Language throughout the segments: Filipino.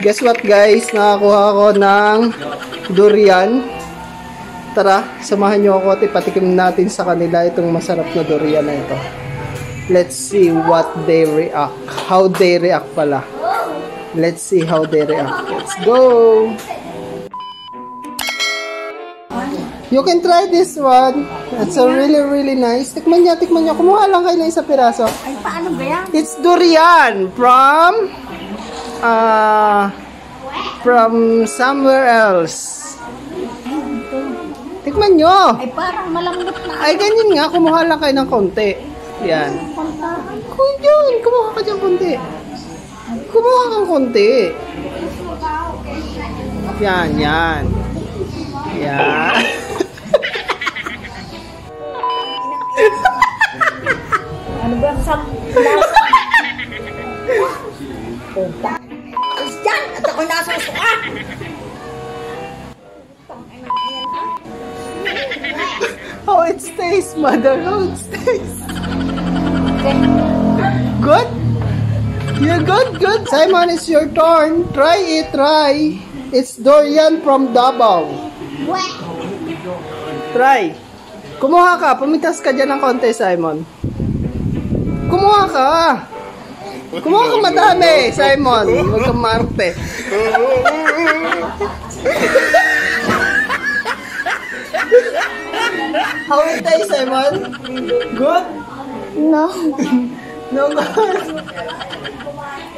Guess what guys? Nakakuha ako ng durian. Tara, samahan nyo ako at ipatikim natin sa kanila itong masarap na durian na ito. Let's see what they react. How they react pala. Let's see how they react. Let's go! You can try this one. It's a really nice. Tikman niya. Kumuha lang kayo ng isang piraso. Ay, paano ba yan? It's durian from somewhere else. Tikman nyo. Ay, parang malambot na. Ay, ganyan nga. Kumuha lang kayo ng konti. Yan. Kumuha ka dyan konti. Kumuha kang konti. Yan. Yan. Ano ba sa lasa? Punta. Alis dyan! At ako nasusuka! How it tastes, mother? How it tastes? Good? You're good. Simon, it's your turn. Try it, try. It's durian from Davao. Try. Kumuha ka. Pumitas ka dyan ng konti, Simon. Kumuha ka. Kumuha ka madami, Simon. Huwag kang marte. How it tastes, Simon? Good? No. No good?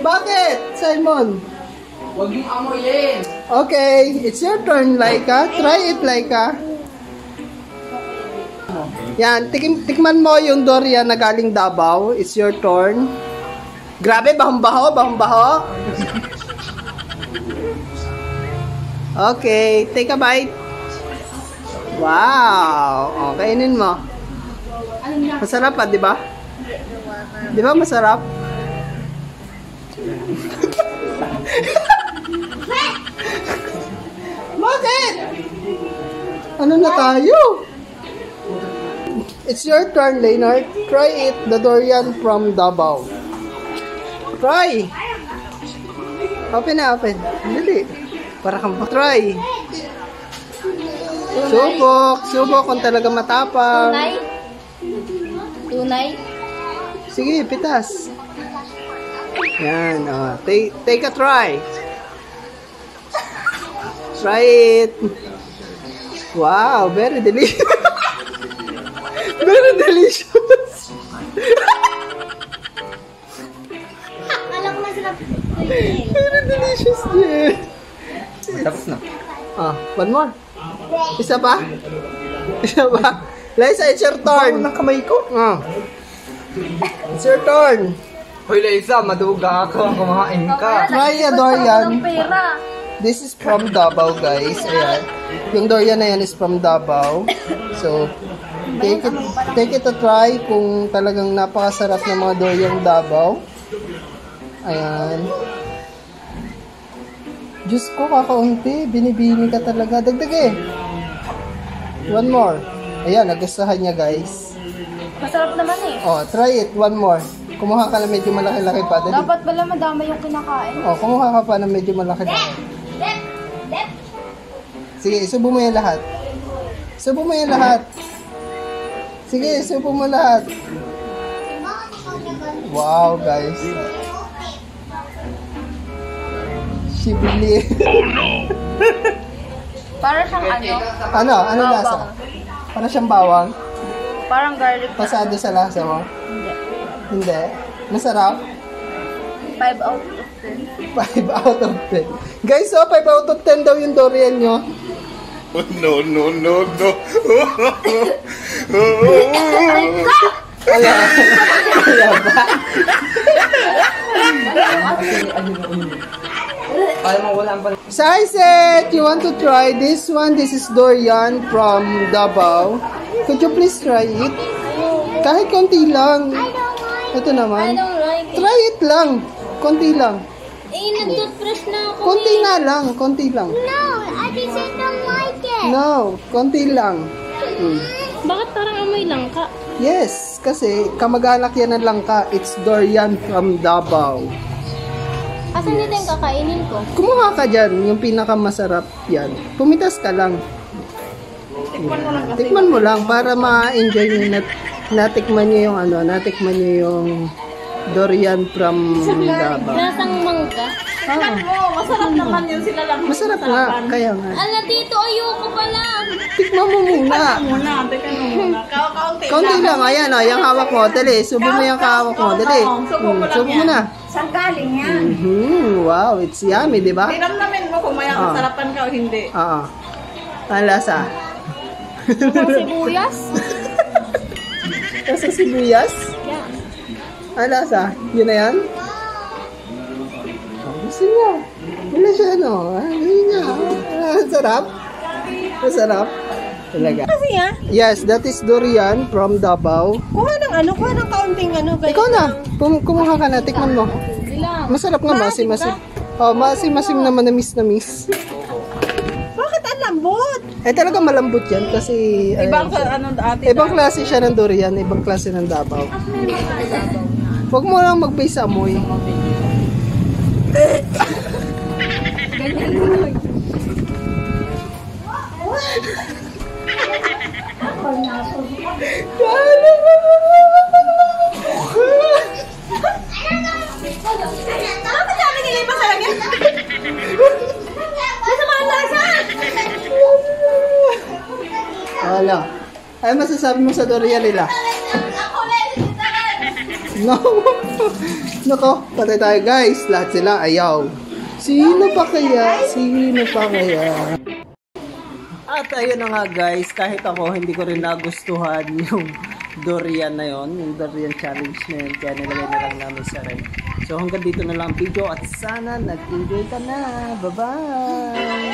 Bakit, Simon? Huwag yung amoyin. Okay, it's your turn, Laika. Try it, Laika. Yan, tikman mo yung durian na galing Davao. It's your turn. Grabe, bahong-baho. Okay, take a bite. Wow! Okay, kainin mo. Masarap pa, di ba? Di ba masarap? Bakit? Ano na tayo? It's your turn, Leonard. Try it, the durian from Davao. Try! Open na, open. Dali. Para kang try. Subok kung talaga matapang. Tunay? Sige, pitas. Yan, oh. Take a try. Try it. Wow, very delicious. Very delicious. Akala ko masarap. Very delicious, dear. Tapos na. One more. Isa pa? Liza, it's your turn. Ng kamay ko. It's your turn. Hoy, Liza, maduga ka. Kumain ka. Try a durian. Pera. This is from Davao, guys. Ayan. Yung durian na yan is from Davao. So, take it a try kung talagang napakasarap ng mga durian Davao. Ayan. Diyos ko, kakaunti. Binibini ka talaga. Dagdag. One more. Ayan, nagustuhan niya, guys. Masarap naman eh. Oh, try it. One more. Kumuha ka na medyo malaki-laki pa. Dali. Dapat pala madami yung kinakain. Oh, kumuha ka pa na medyo malaki-laki. Sige, isubo mo yan lahat. Sige, isubo mo lahat. Wow, guys. Sibili. Oh, no. Para siyang ano? Ano lasa? Para siyang bawang. Parang garlic. Pasado sa lasa mo? Hindi. Hindi. Masarap? 5 out of 10. 5 out of 10. Guys, 5 out of 10 daw yung durian nyo. No. Wala ba? Saiset, you want to try this one? This is durian from Davao. Could you please try it? Kahit konti lang. Ito naman. Try it lang. Konti lang. Nag-toothbrush na ako. Konti lang. No, I just don't like it. No, konti lang. Bakit parang amoy lang ka? Yes, kasi kamag-anak yan ng langka. It's durian from Davao. Kasi hindi din kakainin ko. Kumuha ka dyan, yung pinakamasarap yan. Pumitas ka lang. Tikman mo lang para ma-enjoy nyo natikman nyo yung natikman nyo yung durian from Davao. Lasang mangga. Masarap naman yun sila lang. Masarap nga, kaya nga. Ala, dito ayoko pala. Tikman mo muna. Teka muna. Kaunti Kaunti lang, ayan o, yung hawak mo. Dali, subo mo yung hawak mo. Dali. Subo mo na. Saan galing yan? Wow, it's yummy, di ba? Tiramdamin mo kung may masarapan ka o hindi. Oo. Ang lasa. Sibuyas? Lasa sibuyas? Yan. Ang lasa? Yun na yan? Gusto niya. Wala siya, yun niya. Sarap? Masarap? Talaga. Kasi Yes, that is durian from Davao. kuha ng kaunting Ikaw na. Kumuha ka na. Tikman mo. Sila. Masarap nga. Masim-masim. Oh, masim-masim na manamis-namis. Bakit ang lambot? Talaga malambot yan kasi ibang klase siya ng durian, ibang klase ng Davao. Huwag mo lang mag-base sa amoy. Bakit dami nila yung pasalagyan? Masama ang lasa! Wala. Ay, masasabi mo sa durian nila? No. Nako, patay tayo guys. Lahat sila ayaw. Sino pa kaya? At ayun na nga guys, kahit ako hindi ko rin nagustuhan yung durian na yon, yung durian challenge na yun, kaya nilagay na lang namin sa ref. So hanggang dito na lang ang video at sana nag-enjoy ka na. Bye-bye!